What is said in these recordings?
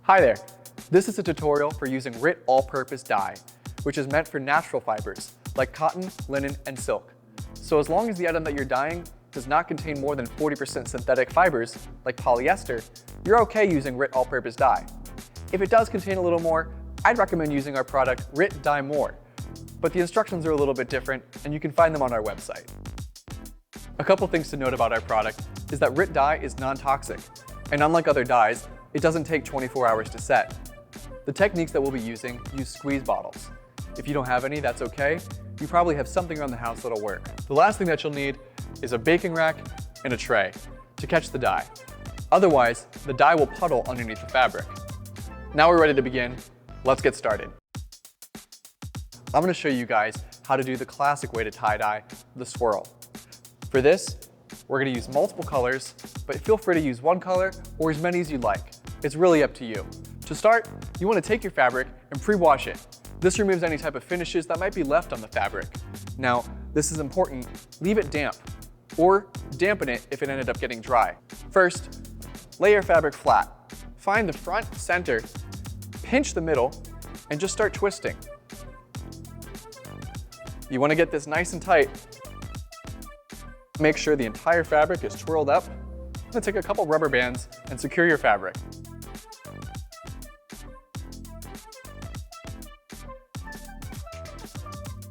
Hi there! This is a tutorial for using Rit all-purpose dye, which is meant for natural fibers like cotton, linen, and silk. So as long as the item that you're dyeing does not contain more than 40% synthetic fibers, like polyester, you're okay using Rit all-purpose dye. If it does contain a little more, I'd recommend using our product Rit Dye More, but the instructions are a little bit different and you can find them on our website. A couple things to note about our product is that Rit Dye is non-toxic, and unlike other dyes, it doesn't take 24 hours to set. The techniques that we'll be using use squeeze bottles. If you don't have any, that's okay. You probably have something around the house that'll work. The last thing that you'll need is a baking rack and a tray to catch the dye. Otherwise, the dye will puddle underneath the fabric. Now we're ready to begin. Let's get started. I'm going to show you guys how to do the classic way to tie-dye, the swirl. For this, we're going to use multiple colors, but feel free to use one color or as many as you like. It's really up to you. To start, you want to take your fabric and pre-wash it. This removes any type of finishes that might be left on the fabric. Now, this is important, leave it damp, or dampen it if it ended up getting dry. First, lay your fabric flat. Find the front, center, pinch the middle, and just start twisting. You want to get this nice and tight. Make sure the entire fabric is twirled up. Then take a couple rubber bands and secure your fabric.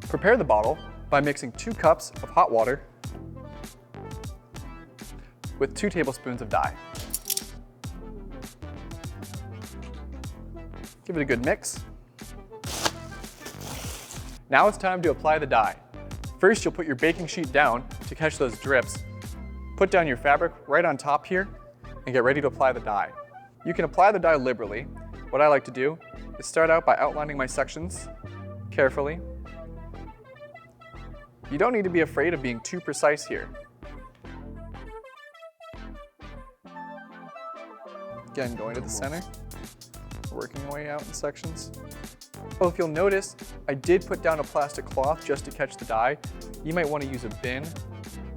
Prepare the bottle by mixing 2 cups of hot water with 2 tablespoons of dye. Give it a good mix. Now it's time to apply the dye. First, you'll put your baking sheet down to catch those drips. Put down your fabric right on top here and get ready to apply the dye. You can apply the dye liberally. What I like to do is start out by outlining my sections carefully. You don't need to be afraid of being too precise here. Again, going to the center, working my way out in sections. Oh, if you'll notice, I did put down a plastic cloth just to catch the dye. You might want to use a bin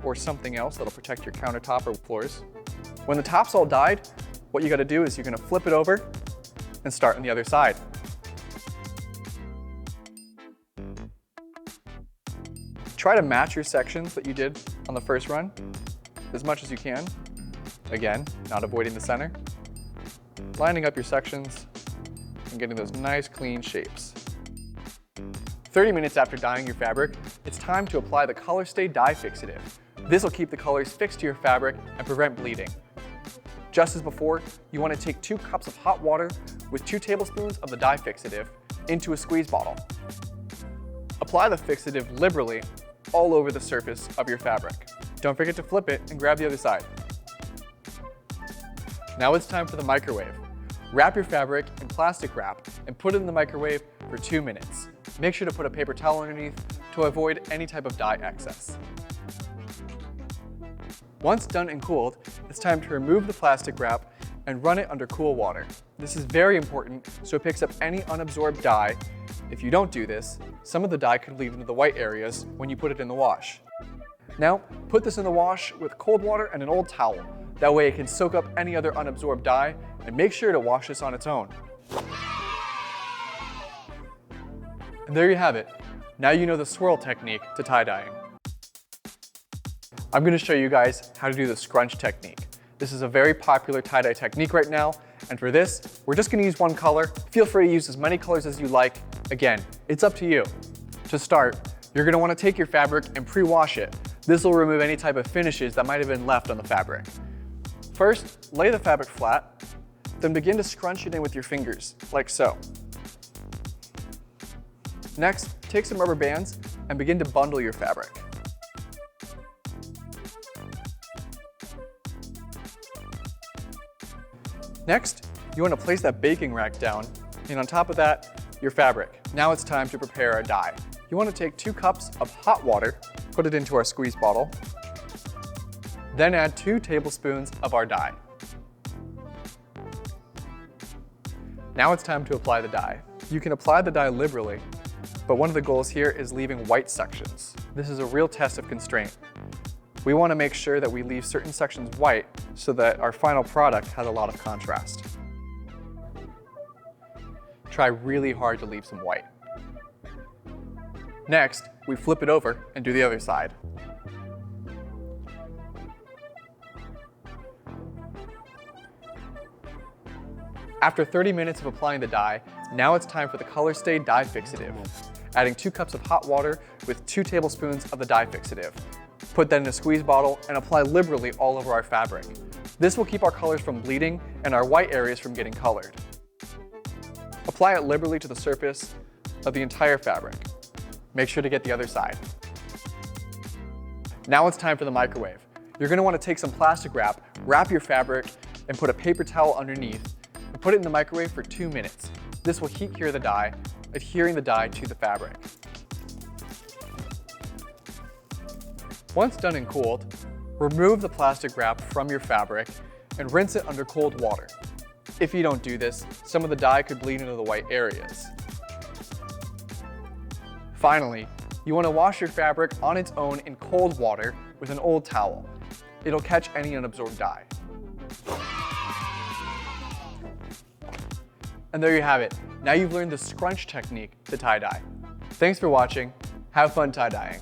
or something else that'll protect your countertop or floors. When the top's all dyed, what you got to do is you're going to flip it over and start on the other side. Try to match your sections that you did on the first run as much as you can. Again, not avoiding the center. Lining up your sections and getting those nice clean shapes. 30 minutes after dyeing your fabric, it's time to apply the Color Stay Dye Fixative. This will keep the colors fixed to your fabric and prevent bleeding. Just as before, you want to take 2 cups of hot water with 2 tablespoons of the dye fixative into a squeeze bottle. Apply the fixative liberally all over the surface of your fabric. Don't forget to flip it and grab the other side. Now it's time for the microwave. Wrap your fabric in plastic wrap and put it in the microwave for 2 minutes. Make sure to put a paper towel underneath to avoid any type of dye excess. Once done and cooled, it's time to remove the plastic wrap and run it under cool water. This is very important so it picks up any unabsorbed dye. If you don't do this, some of the dye could leave into the white areas when you put it in the wash. Now, put this in the wash with cold water and an old towel. That way it can soak up any other unabsorbed dye, and make sure to wash this on its own. And there you have it. Now you know the swirl technique to tie-dyeing. I'm going to show you guys how to do the scrunch technique. This is a very popular tie-dye technique right now, and for this, we're just going to use one color. Feel free to use as many colors as you like. Again, it's up to you. To start, you're going to want to take your fabric and pre-wash it. This will remove any type of finishes that might have been left on the fabric. First, lay the fabric flat, then begin to scrunch it in with your fingers, like so. Next, take some rubber bands and begin to bundle your fabric. Next, you want to place that baking rack down, and on top of that, your fabric. Now it's time to prepare our dye. You want to take 2 cups of hot water, put it into our squeeze bottle, then add 2 tablespoons of our dye. Now it's time to apply the dye. You can apply the dye liberally, but one of the goals here is leaving white sections. This is a real test of constraint. We want to make sure that we leave certain sections white so that our final product has a lot of contrast. try really hard to leave some white. Next, we flip it over and do the other side. After 30 minutes of applying the dye, now it's time for the Color Stay Dye Fixative. Adding 2 cups of hot water with 2 tablespoons of the dye fixative. Put that in a squeeze bottle and apply liberally all over our fabric. This will keep our colors from bleeding and our white areas from getting colored. Apply it liberally to the surface of the entire fabric. Make sure to get the other side. Now it's time for the microwave. You're going to want to take some plastic wrap, wrap your fabric, and put a paper towel underneath, and put it in the microwave for 2 minutes. This will heat cure the dye, adhering the dye to the fabric. Once done and cooled, remove the plastic wrap from your fabric and rinse it under cold water. If you don't do this, some of the dye could bleed into the white areas. Finally, you want to wash your fabric on its own in cold water with an old towel. It'll catch any unabsorbed dye. And there you have it. Now you've learned the scrunch technique to tie-dye. Thanks for watching. Have fun tie-dyeing.